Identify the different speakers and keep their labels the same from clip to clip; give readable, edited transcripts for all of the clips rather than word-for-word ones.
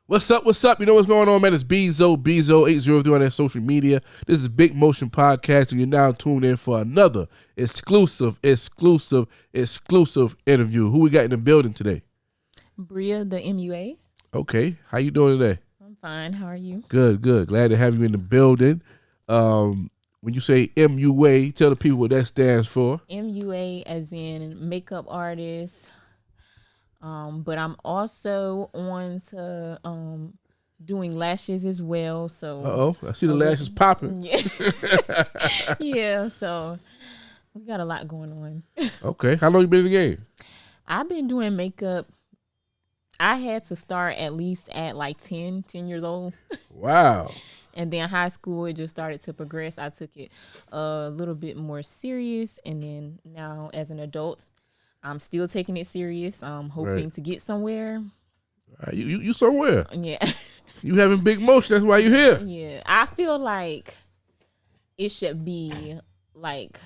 Speaker 1: What's up? What's up? You know what's going on, man? It's Bezo803 on that social media. This is Big Motion Podcast, and you're now tuned in for another exclusive interview. Who we got in the building today?
Speaker 2: Briaa, the MUA.
Speaker 1: Okay. How you doing today?
Speaker 2: I'm fine. How are you?
Speaker 1: Good. Glad to have you in the building. When you say MUA, tell the people what that stands for.
Speaker 2: MUA as in makeup artist. But I'm also on to doing lashes as well. So
Speaker 1: I see the lashes popping.
Speaker 2: Yeah. Yeah, so we got a lot going on.
Speaker 1: Okay. How long you been in the game?
Speaker 2: I've been doing makeup. I had to start at least at like 10 years old.
Speaker 1: Wow.
Speaker 2: And then high school, it just started to progress. I took it a little bit more serious. And then now as an adult, I'm still taking it serious. I'm hoping to get somewhere.
Speaker 1: You somewhere.
Speaker 2: Yeah.
Speaker 1: You having big motion. That's why you here.
Speaker 2: Yeah. I feel like it should be like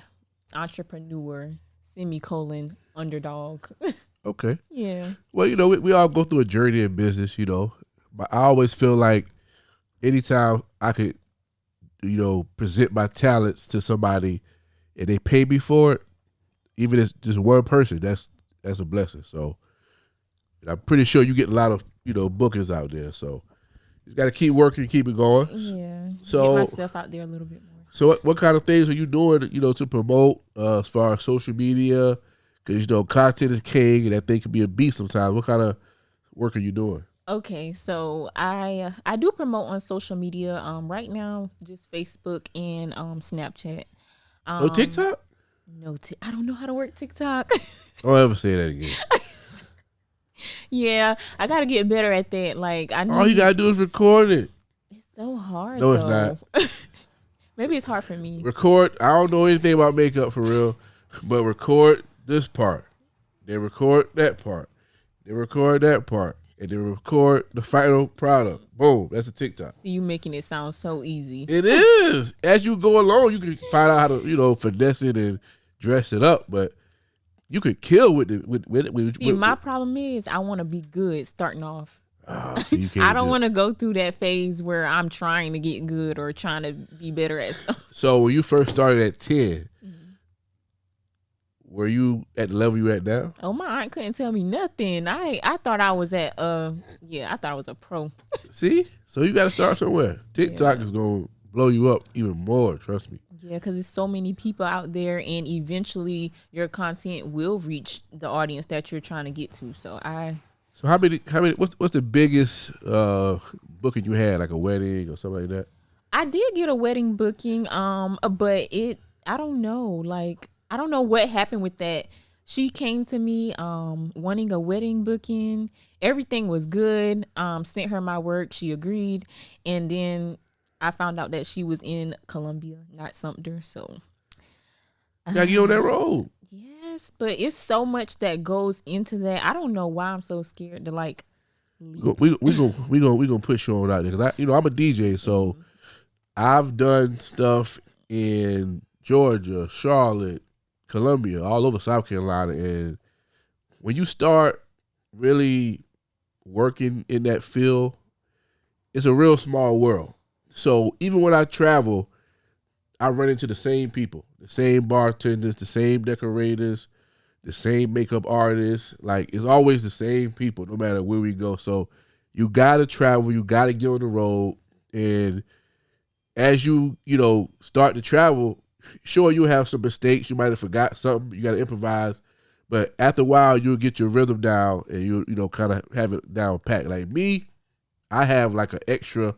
Speaker 2: entrepreneur, semicolon, underdog.
Speaker 1: Okay.
Speaker 2: Yeah.
Speaker 1: Well, you know, we all go through a journey in business, you know. But I always feel like anytime I could, you know, present my talents to somebody and they pay me for it, even if it's just one person, that's a blessing. So I'm pretty sure you get a lot of, you know, bookings out there. So you just got to keep working, keep it going.
Speaker 2: Yeah.
Speaker 1: So
Speaker 2: get myself out there a little bit more.
Speaker 1: So what kind of things are you doing, you know, to promote as far as social media? Because, you know, content is king and that thing can be a beast sometimes. What kind of work are you doing?
Speaker 2: Okay, so I do promote on social media. Right now, just Facebook and Snapchat.
Speaker 1: No TikTok?
Speaker 2: No, I don't know how to work TikTok.
Speaker 1: Don't ever say that again.
Speaker 2: Yeah, I gotta get better at that. Like
Speaker 1: All you gotta do is record it.
Speaker 2: It's so hard.
Speaker 1: No,
Speaker 2: though.
Speaker 1: it's not.
Speaker 2: Maybe it's hard for me.
Speaker 1: Record. I don't know anything about makeup for real, but record this part. Then record that part. Then record that part. And then record the final product. Boom. That's a TikTok.
Speaker 2: See, you making it sound so easy.
Speaker 1: It is. As you go along, you can find out how to, you know, finesse it and dress it up. But you could kill with it.
Speaker 2: See, my problem is I want to be good starting off.
Speaker 1: So you can't
Speaker 2: I don't want to go through that phase where I'm trying to get good or trying to be better at stuff.
Speaker 1: So when you first started at 10, were you at the level you at now?
Speaker 2: Oh, my aunt couldn't tell me nothing. I thought I was at I thought I was a pro.
Speaker 1: See? So you got to start somewhere. TikTok is going to blow you up even more, trust me.
Speaker 2: Yeah, because there's so many people out there, and eventually your content will reach the audience that you're trying to get to. So
Speaker 1: how many what's the biggest booking you had, like a wedding or something like that?
Speaker 2: I did get a wedding booking, but I don't know, like I don't know what happened with that. She came to me wanting a wedding booking. Everything was good. Sent her my work. She agreed. And then I found out that she was in Columbia, not Sumter. So
Speaker 1: Gotta get on that road.
Speaker 2: Yes, but it's so much that goes into that. I don't know why I'm so scared to like leave.
Speaker 1: We gonna push you on out there, because I'm a DJ, so I've done stuff in Georgia, Charlotte, Columbia, all over South Carolina, and when you start really working in that field, it's a real small world. So even when I travel, I run into the same people, the same bartenders, the same decorators, the same makeup artists. Like, it's always the same people no matter where we go. So you gotta travel, you gotta get on the road, and as you start to travel, sure, you'll have some mistakes. You might have forgot something. You got to improvise. But after a while, you'll get your rhythm down and you kind of have it down packed. Like me, I have like an extra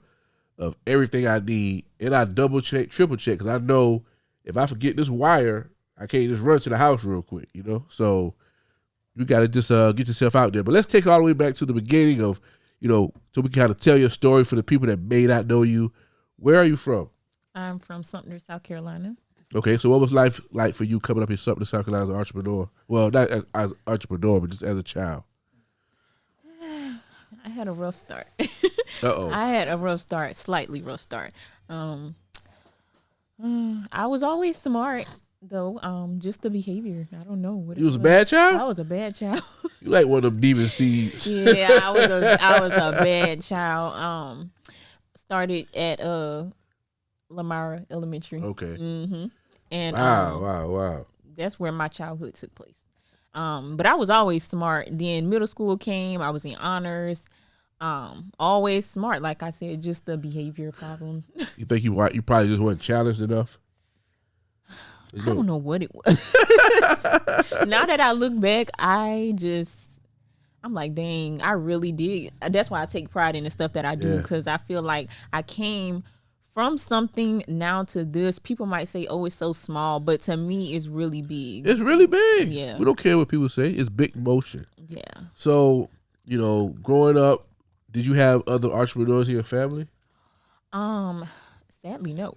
Speaker 1: of everything I need. And I double check, triple check, because I know if I forget this wire, I can't just run to the house real quick, So you got to just get yourself out there. But let's take it all the way back to the beginning of, so we can kind of tell your story for the people that may not know you. Where are you from?
Speaker 2: I'm from Sumter, South Carolina.
Speaker 1: Okay, so what was life like for you coming up in Sumter, South Carolina as an entrepreneur? Well, not as an entrepreneur, but just as a child.
Speaker 2: I had a rough start.
Speaker 1: Uh-oh.
Speaker 2: I had a rough start, slightly rough start. I was always smart, though. Just the behavior. I don't know what
Speaker 1: You was a bad child?
Speaker 2: I was a bad child.
Speaker 1: You like one of them demon seeds.
Speaker 2: Yeah, I was a bad child. Started at Lamara Elementary.
Speaker 1: Okay.
Speaker 2: Mm-hmm. And
Speaker 1: Wow.
Speaker 2: that's where my childhood took place. But I was always smart. Then middle school came, I was in honors. Always smart, like I said, just the behavior problem.
Speaker 1: You think you probably just weren't challenged enough?
Speaker 2: I don't know what it was. Now that I look back, I'm like, dang, I really did. That's why I take pride in the stuff that I do, because I feel like I came from something now to this. People might say, oh, it's so small, but to me, it's really big.
Speaker 1: It's really big.
Speaker 2: Yeah.
Speaker 1: We don't care what people say. It's big motion.
Speaker 2: Yeah.
Speaker 1: So, growing up, did you have other entrepreneurs in your family?
Speaker 2: Sadly, no.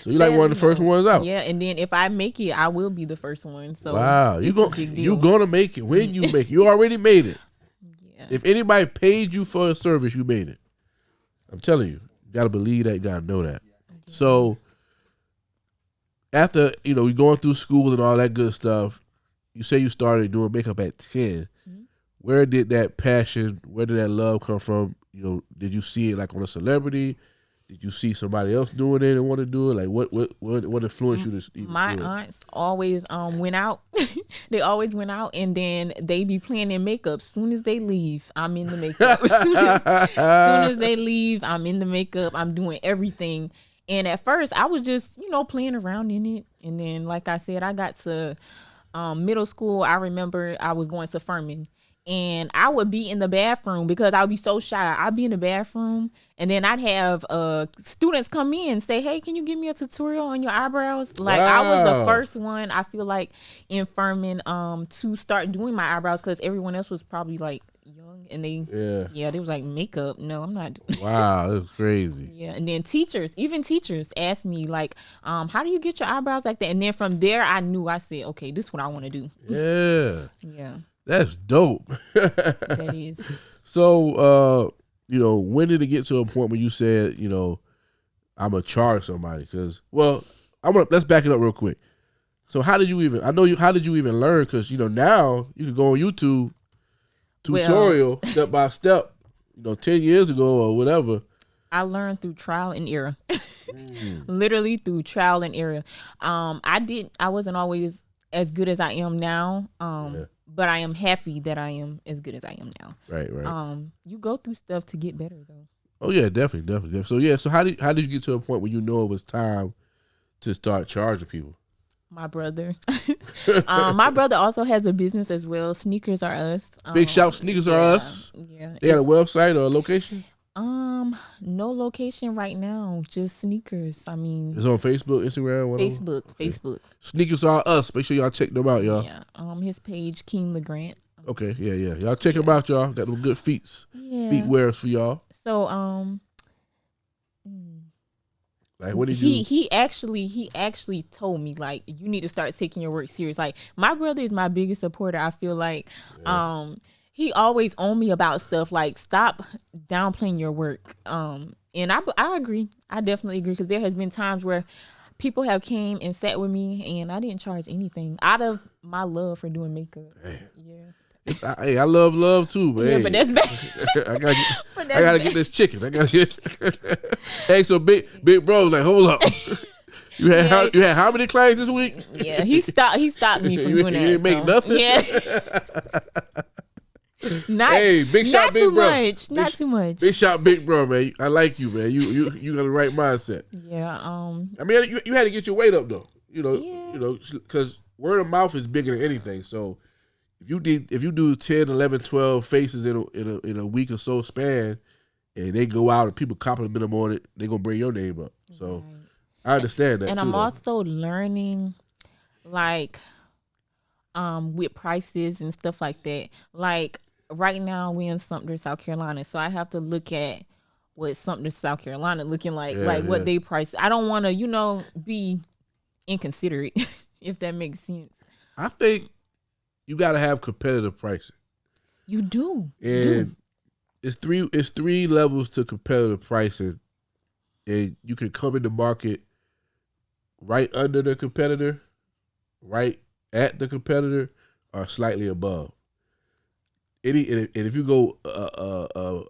Speaker 1: So you like one of the first ones out?
Speaker 2: Yeah, and then if I make it, I will be the first one. So
Speaker 1: wow, you're gonna make it when you make it. You already made it. Yeah. If anybody paid you for a service, you made it. I'm telling you, you gotta believe that. You gotta know that. Yeah. So after you're going through school and all that good stuff, you say you started doing makeup at 10. Mm-hmm. Where did that passion? Where did that love come from? Did you see it like on a celebrity? Did you see somebody else doing it and want to do it? Like what influenced you to?
Speaker 2: My aunts always went out. They always went out, and then they be planning makeup. Soon as they leave, I'm in the makeup. soon as they leave, I'm in the makeup. I'm doing everything. And at first, I was just playing around in it, and then like I said, I got to middle school. I remember I was going to Furman. And I would be in the bathroom because I would be so shy. I'd be in the bathroom, and then I'd have students come in and say, hey, can you give me a tutorial on your eyebrows? Like, wow. I was the first one, I feel like, in Furman to start doing my eyebrows, because everyone else was probably, like, young. And they was like, makeup? No, I'm not doing
Speaker 1: Wow, that was crazy.
Speaker 2: Yeah, and then even teachers asked me, like, how do you get your eyebrows like that? And then from there, I said, okay, this is what I want to do.
Speaker 1: Yeah.
Speaker 2: Yeah.
Speaker 1: That's dope.
Speaker 2: That is.
Speaker 1: So, when did it get to a point where you said, I'm gonna charge somebody? Because, let's back it up real quick. So, how did you even learn? Because, now you can go on YouTube tutorial step by step. 10 years ago or whatever.
Speaker 2: I learned through trial and error. Literally through trial and error. I wasn't always as good as I am now. But I am happy that I am as good as I am now.
Speaker 1: Right.
Speaker 2: You go through stuff to get better, though.
Speaker 1: Oh yeah, definitely. So how did you get to a point where it was time to start charging people?
Speaker 2: My brother. My brother also has a business as well. Sneakers Are Us.
Speaker 1: Big shout, Sneakers Are Us.
Speaker 2: Yeah.
Speaker 1: They got a website or a location?
Speaker 2: No location right now. Just sneakers. I mean,
Speaker 1: it's on Facebook, Instagram, whatever.
Speaker 2: Facebook.
Speaker 1: Sneakers Are Us. Make sure y'all check them out, y'all.
Speaker 2: Yeah. His page, Legrant.
Speaker 1: Okay. Yeah. Y'all check him out, y'all. Got them good feet. Yeah. Feet wears for y'all.
Speaker 2: So
Speaker 1: like what did he do?
Speaker 2: He actually told me, like, you need to start taking your work serious. Like, my brother is my biggest supporter. I feel like he always on me about stuff like, stop downplaying your work. And I agree. I definitely agree, because there has been times where people have came and sat with me and I didn't charge anything out of my love for doing makeup. Damn. Yeah.
Speaker 1: Hey, I love too, but
Speaker 2: yeah, but that's bad.
Speaker 1: I gotta get this chicken. Hey, so big bro was like, hold up. You had how many clients this week?
Speaker 2: Yeah, he stopped me from doing that.
Speaker 1: You didn't make nothing.
Speaker 2: Yeah.
Speaker 1: Big shot, big bro.
Speaker 2: Not too much.
Speaker 1: Big shot, big bro, man. I like you, man. You got the right mindset.
Speaker 2: Yeah.
Speaker 1: I mean, you had to get your weight up though. Because word of mouth is bigger than anything. So if you do 10, 11, 12 faces in a week or so span, and they go out and people compliment them on it, they're gonna bring your name up. So I understand that.
Speaker 2: And
Speaker 1: too,
Speaker 2: I'm also learning, like, with prices and stuff like that. Like, right now we're in Sumter, South Carolina, so I have to look at what Sumter, South Carolina looking like, what they price. I don't want to, be inconsiderate, if that makes sense.
Speaker 1: I think you got to have competitive pricing.
Speaker 2: You do.
Speaker 1: And it's three levels to competitive pricing, and you can come in the market right under the competitor, right at the competitor or slightly above. And if you go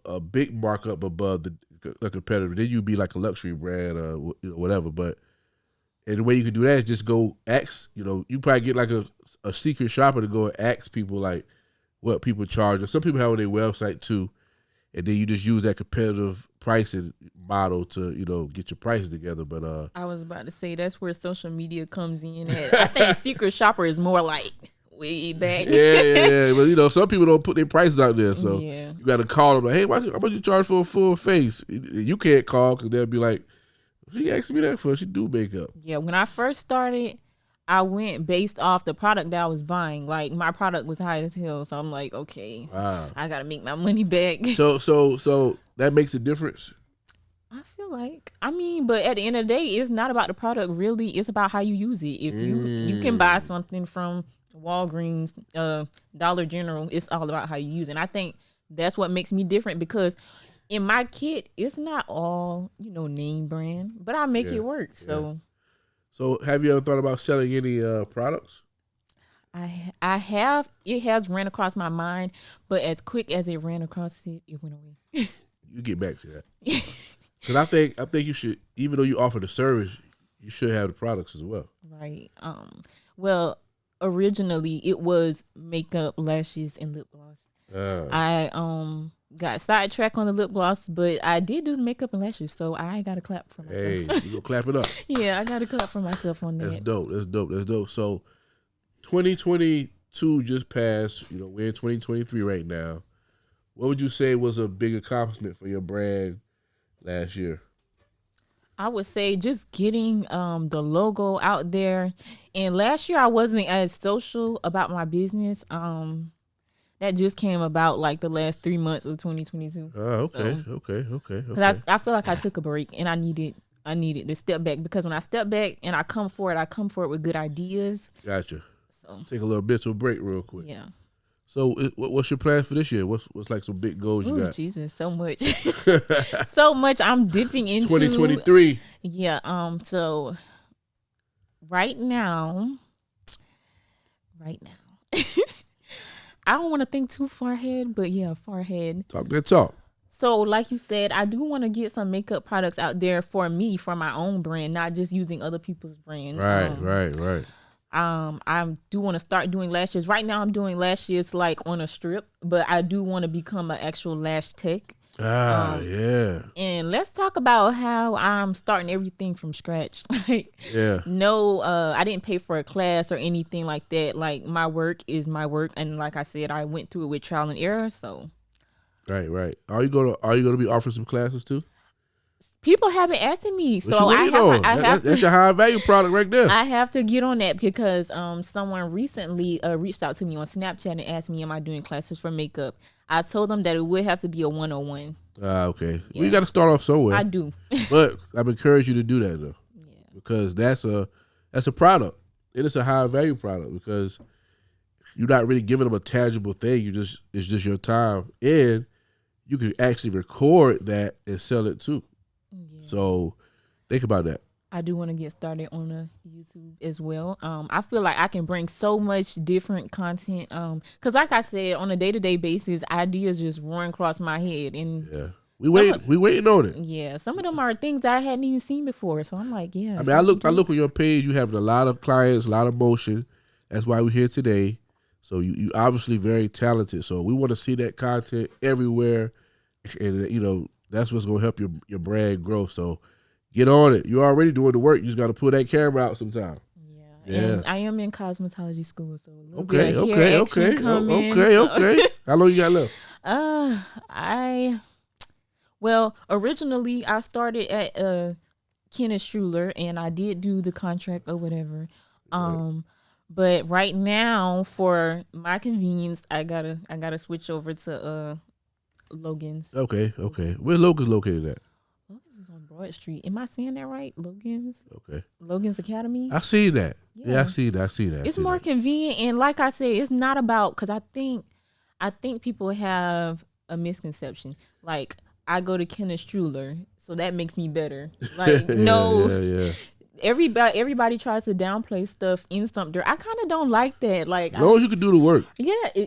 Speaker 1: a big markup above the competitor, then you'd be like a luxury brand or whatever. But and the way you can do that is just go ask. You probably get like a secret shopper to go and ask people like what people charge. Or some people have on their website too, and then you just use that competitive pricing model to get your prices together. But
Speaker 2: I was about to say that's where social media comes in. I think secret shopper is more like way back.
Speaker 1: yeah. But some people don't put their prices out there, so
Speaker 2: Yeah.
Speaker 1: you got to call them like, hey, how much you charge for a full face? You can't call because they'll be like, she asked me that for. She do makeup.
Speaker 2: Yeah, when I first started, I went based off the product that I was buying. Like my product was high as hell, so I'm like, okay,
Speaker 1: Wow.
Speaker 2: I gotta make my money back.
Speaker 1: So that makes a difference.
Speaker 2: I feel like, but at the end of the day, it's not about the product really. It's about how you use it. If you can buy something from Walgreens, Dollar General, it's all about how you use it. And I think that's what makes me different because in my kit, it's not all, name brand, but I make it work. So
Speaker 1: have you ever thought about selling any products?
Speaker 2: I have. It has ran across my mind, but as quick as it ran across it went away.
Speaker 1: You get back to that. Because I think you should, even though you offer the service, you should have the products as well.
Speaker 2: Right. Well, originally it was makeup, lashes, and lip gloss. I got sidetracked on the lip gloss, but I did do the makeup and lashes, so I got to clap for myself.
Speaker 1: Hey, you gonna clap it up?
Speaker 2: Yeah, I got to clap for myself on that.
Speaker 1: That's dope. So, 2022 just passed. We're in 2023 right now. What would you say was a big accomplishment for your brand last year?
Speaker 2: I would say just getting the logo out there. And last year I wasn't as social about my business. That just came about like the last 3 months of 2022.
Speaker 1: Okay.
Speaker 2: Because I feel like I took a break and I needed to step back because when I step back and I come for it with good ideas.
Speaker 1: Gotcha.
Speaker 2: So
Speaker 1: take a little mental break real quick.
Speaker 2: Yeah.
Speaker 1: So what's your plan for this year? What's like some big goals you got?
Speaker 2: Jesus, so much. So much I'm dipping into.
Speaker 1: 2023.
Speaker 2: Yeah. So right now. I don't want to think too far ahead, but yeah, far ahead.
Speaker 1: Talk that talk.
Speaker 2: So like you said, I do want to get some makeup products out there for me, for my own brand, not just using other people's brand.
Speaker 1: Right.
Speaker 2: I do want to start doing lashes. Right now I'm doing lashes like on a strip, but I do want to become an actual lash tech.
Speaker 1: Yeah.
Speaker 2: And let's talk about how I'm starting everything from scratch. I didn't pay for a class or anything like that. Like my work is my work, and like I said, I went through it with trial and error. So,
Speaker 1: right. Are you gonna be offering some classes too?
Speaker 2: People have been asking me, so I have
Speaker 1: that's your high value product right there.
Speaker 2: I have to get on that because someone recently reached out to me on Snapchat and asked me, am I doing classes for makeup? I told them that it would have to be a 101.
Speaker 1: Okay. Yeah. Well, you got to start off somewhere.
Speaker 2: I do.
Speaker 1: But I've encouraged you to do that though. Yeah. Because that's a product. It is a high value product because you're not really giving them a tangible thing. It's just your time, and you can actually record that and sell it too. Yeah. So think about that.
Speaker 2: I do want to get started on the YouTube as well. I feel like I can bring so much different content. Cause like I said, on a day-to-day basis, ideas just run across my head, and
Speaker 1: yeah, we waiting on it.
Speaker 2: Yeah, some of them are things that I hadn't even seen before. So I'm like, yeah.
Speaker 1: I mean, I look on your page. You have a lot of clients, a lot of motion. That's why we're here today. So you obviously very talented. So we want to see that content everywhere, and that's what's gonna help your brand grow. So get on it. You're already doing the work. You just got to pull that camera out sometime.
Speaker 2: Yeah. And I am in cosmetology school, so a little
Speaker 1: okay. How long you got left?
Speaker 2: Originally I started at Kenneth Struler, and I did do the contract or whatever. But right now, for my convenience, I gotta switch over to Logan's.
Speaker 1: Okay. Where's Logan's located at?
Speaker 2: Logan's is on Broad Street. Am I saying that right? Logan's?
Speaker 1: Okay.
Speaker 2: Logan's Academy?
Speaker 1: I see that. Yeah, I see that.
Speaker 2: It's more convenient, and like I said, it's not about, because I think people have a misconception. Like, I go to Kenneth Struler, so that makes me better. Like, no.
Speaker 1: Yeah.
Speaker 2: everybody tries to downplay stuff in something. I kind of don't like that. Like,
Speaker 1: As long as you can do the work.
Speaker 2: Yeah,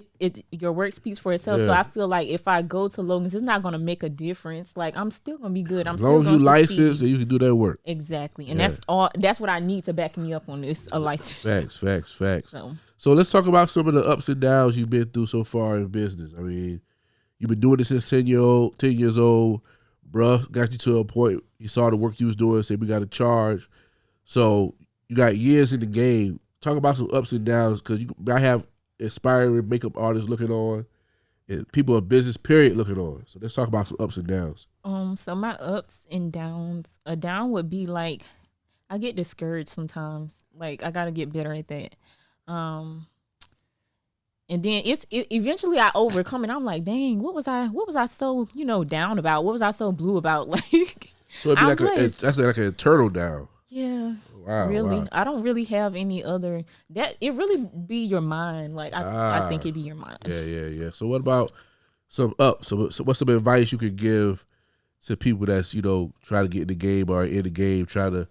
Speaker 2: your work speaks for itself. So
Speaker 1: Yeah.
Speaker 2: I feel like if I go to Logan's, it's not gonna make a difference. Like, I'm still gonna be good. I'm
Speaker 1: As
Speaker 2: still
Speaker 1: long as
Speaker 2: gonna
Speaker 1: you
Speaker 2: succeed.
Speaker 1: licensed and you can do that work.
Speaker 2: Exactly, and
Speaker 1: Yeah.
Speaker 2: that's all. That's what I need to back me up on this. A license.
Speaker 1: Facts. So let's talk about some of the ups and downs you've been through so far in business. I mean, you've been doing this since 10 years old. Bruh got you to a point. You saw the work you was doing, said we got to charge. So you got years in the game. Talk about some ups and downs, because I have aspiring makeup artists looking on, and people of business period looking on. So let's talk about some ups and downs.
Speaker 2: So my ups and downs. A down would be like, I get discouraged sometimes. Like, I gotta get better at that. And then eventually I overcome it. I'm like, dang, what was I so down about? What was I so blue about? Like,
Speaker 1: So it'd be that's like an internal down.
Speaker 2: Yeah.
Speaker 1: Wow.
Speaker 2: Really,
Speaker 1: wow.
Speaker 2: I don't really have any other. That it really be your mind. Like, I think it'd be your mind.
Speaker 1: Yeah. So what about some ups? So what's some advice you could give to people that's try to get in the game or in the game, try to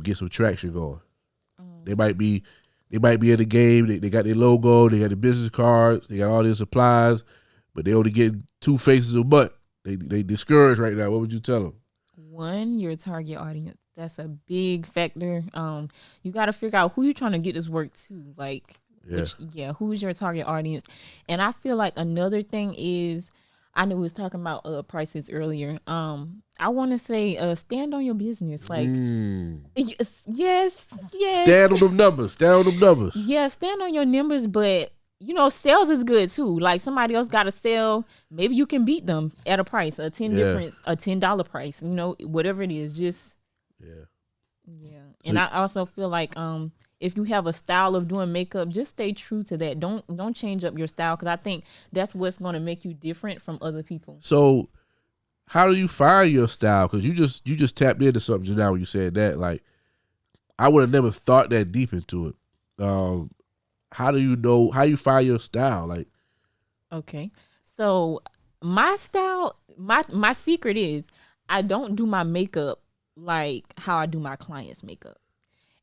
Speaker 1: get some traction going? They might be in the game. They got their logo, they got the business cards, they got all their supplies, but they only get 2 faces a month. They discouraged right now. What would you tell them?
Speaker 2: One, your target audience. That's a big factor. You got to figure out who you're trying to get this work to. Like, who's your target audience? And I feel like another thing is, I know we was talking about prices earlier. I want to say, stand on your business. Like, yes.
Speaker 1: Stand on them numbers.
Speaker 2: Yeah, stand on your numbers, but sales is good too. Like, somebody else got to sell. Maybe you can beat them at a price, a $10 price. Whatever it is, just yeah. And I also feel like if you have a style of doing makeup, just stay true to that. Don't change up your style, because I think that's what's going to make you different from other people.
Speaker 1: So, how do you find your style? Because you just tapped into something just now when you said that. Like, I would have never thought that deep into it. How do you know? How you find your style? Like,
Speaker 2: okay, so my style, my secret is I don't do my makeup like how I do my clients' makeup.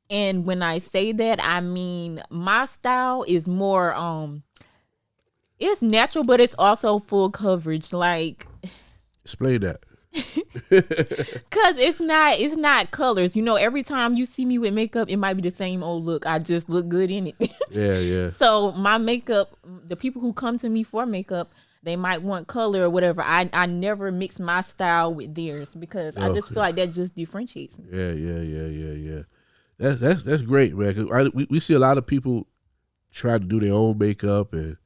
Speaker 2: And when I say that, I mean my style is more it's natural, but it's also full coverage. Like,
Speaker 1: explain that.
Speaker 2: Cause it's not colors. Every time you see me with makeup, it might be the same old look. I just look good in it.
Speaker 1: Yeah.
Speaker 2: So my makeup, the people who come to me for makeup, they might want color or whatever. I never mix my style with theirs, because I just feel like that just differentiates me.
Speaker 1: Yeah. That's great, man. 'Cause we see a lot of people try to do their own makeup, and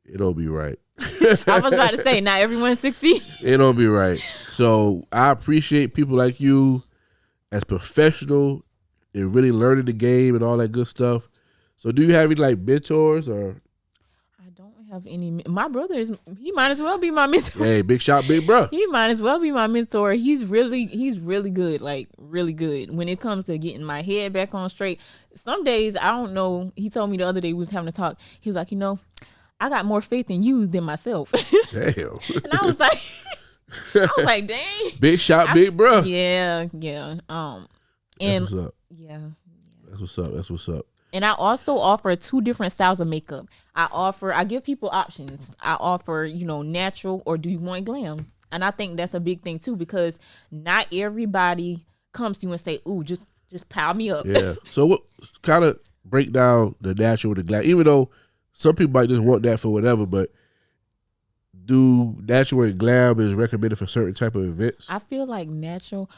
Speaker 1: it don't be right.
Speaker 2: I was about to say, not everyone succeeds.
Speaker 1: It don't be right. So I appreciate people like you as professional and really learning the game and all that good stuff. So do you have any like mentors or?
Speaker 2: I don't have any. My brother he might as well be my mentor.
Speaker 1: Hey, big shot, big bro.
Speaker 2: He might as well be my mentor. He's really good, like really good when it comes to getting my head back on straight. Some days, I don't know. He told me the other day we was having a talk. He was like, I got more faith in you than myself.
Speaker 1: Damn.
Speaker 2: And I was like, dang.
Speaker 1: Big shot, big bro.
Speaker 2: Yeah. And
Speaker 1: That's what's up.
Speaker 2: yeah.
Speaker 1: That's what's up.
Speaker 2: And I also offer 2 different styles of makeup. I give people options. I offer, natural, or do you want glam? And I think that's a big thing too, because not everybody comes to you and say, ooh, just pile me up.
Speaker 1: Yeah. So what kind of break down the natural with the glam? Even though some people might just want that for whatever, but do natural and glam is recommended for certain type of events?
Speaker 2: I feel like natural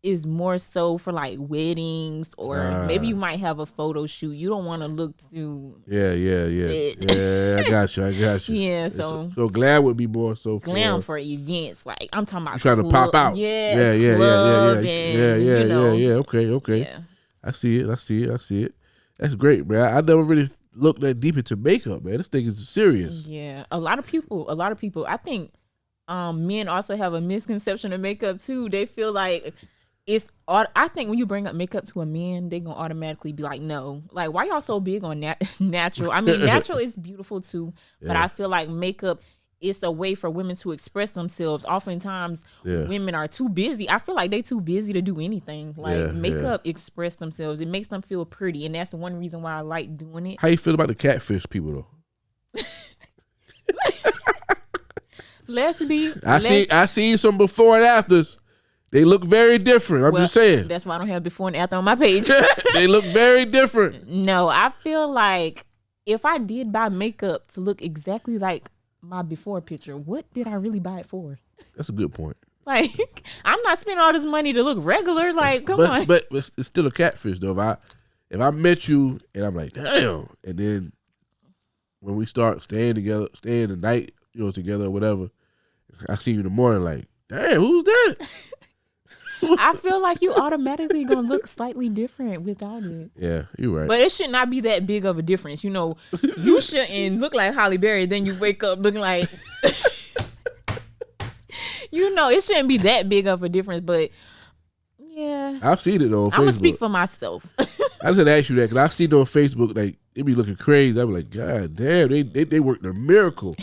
Speaker 2: is more so for like weddings, or maybe you might have a photo shoot. You don't want to look too
Speaker 1: Yeah, I got you.
Speaker 2: Yeah, so
Speaker 1: glam would be more so for
Speaker 2: glam for events. Like, I'm talking about
Speaker 1: trying to pop out.
Speaker 2: Yeah.
Speaker 1: Okay.
Speaker 2: Yeah.
Speaker 1: I see it. That's great, man. I never really looked that deep into makeup, man. This thing is serious.
Speaker 2: Yeah, a lot of people. I think men also have a misconception of makeup too. They feel like I think when you bring up makeup to a man, they gonna automatically be like, no. Like, why y'all so big on natural? I mean, natural is beautiful too, but I feel like makeup it's a way for women to express themselves. Oftentimes, women are too busy. I feel like they too busy to do anything. Like makeup express themselves. It makes them feel pretty, and that's one reason why I like doing it.
Speaker 1: How you feel about the catfish people though? I seen some before and afters. They look very different. I'm just saying.
Speaker 2: That's why I don't have before and after on my page.
Speaker 1: They look very different.
Speaker 2: No, I feel like if I did buy makeup to look exactly like my before picture, what did I really buy it for?
Speaker 1: That's a good point.
Speaker 2: Like, I'm not spending all this money to look regular. Like, come on.
Speaker 1: But it's still a catfish though. If I met you and I'm like, damn, and then when we start staying together, staying the night, together or whatever, I see you in the morning like, damn, who's that?
Speaker 2: I feel like you automatically gonna look slightly different without it.
Speaker 1: Yeah, you're right.
Speaker 2: But it should not be that big of a difference. You shouldn't look like Halle Berry, then you wake up looking like it shouldn't be that big of a difference. But yeah,
Speaker 1: I've seen it though.
Speaker 2: I'm gonna speak for myself.
Speaker 1: I was gonna ask you that because I see it on Facebook, like they be looking crazy. I be like, God damn, they work the miracle.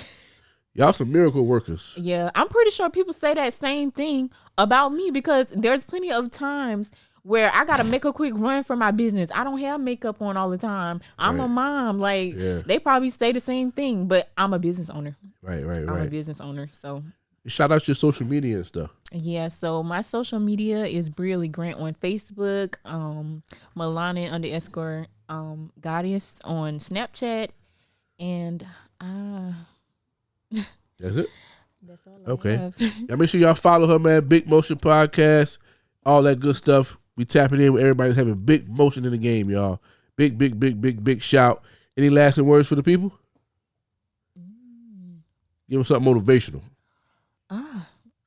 Speaker 1: Y'all some miracle workers.
Speaker 2: Yeah, I'm pretty sure people say that same thing about me because there's plenty of times where I gotta make a quick run for my business. I don't have makeup on all the time. I'm a mom. Like they probably say the same thing, but I'm a business owner. Right. I'm a business owner. So
Speaker 1: shout out your social media and stuff.
Speaker 2: Yeah, so my social media is Briaa Legrant on Facebook, Milana _ Goddess on Snapchat, and
Speaker 1: that's it.
Speaker 2: That's all I have.
Speaker 1: Y'all make sure y'all follow her, man. Big Motion Podcast, all that good stuff. We tapping in with everybody that's having big motion in the game, y'all. Big shout. Any lasting words for the people? Give them something motivational.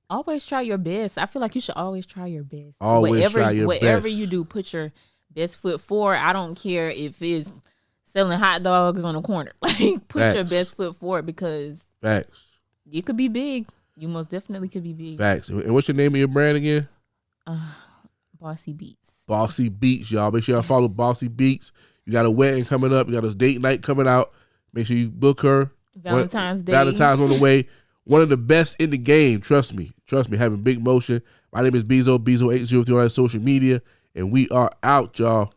Speaker 2: Always try your best. I feel like you should always try your best.
Speaker 1: Whatever
Speaker 2: you do, put your best foot forward. I don't care if it's selling hot dogs on the corner. Like, put your best foot forward because you could be big. You most definitely could be big.
Speaker 1: Facts. And what's your name of your brand again?
Speaker 2: Bossy Beats.
Speaker 1: Bossy Beats, y'all. Make sure y'all follow Bossy Beats. You got a wedding coming up. You got a date night coming out. Make sure you book her.
Speaker 2: Valentine's Day.
Speaker 1: Valentine's on the way. One of the best in the game. Trust me. Having big motion. My name is Bezo 803 on social media. And we are out, y'all.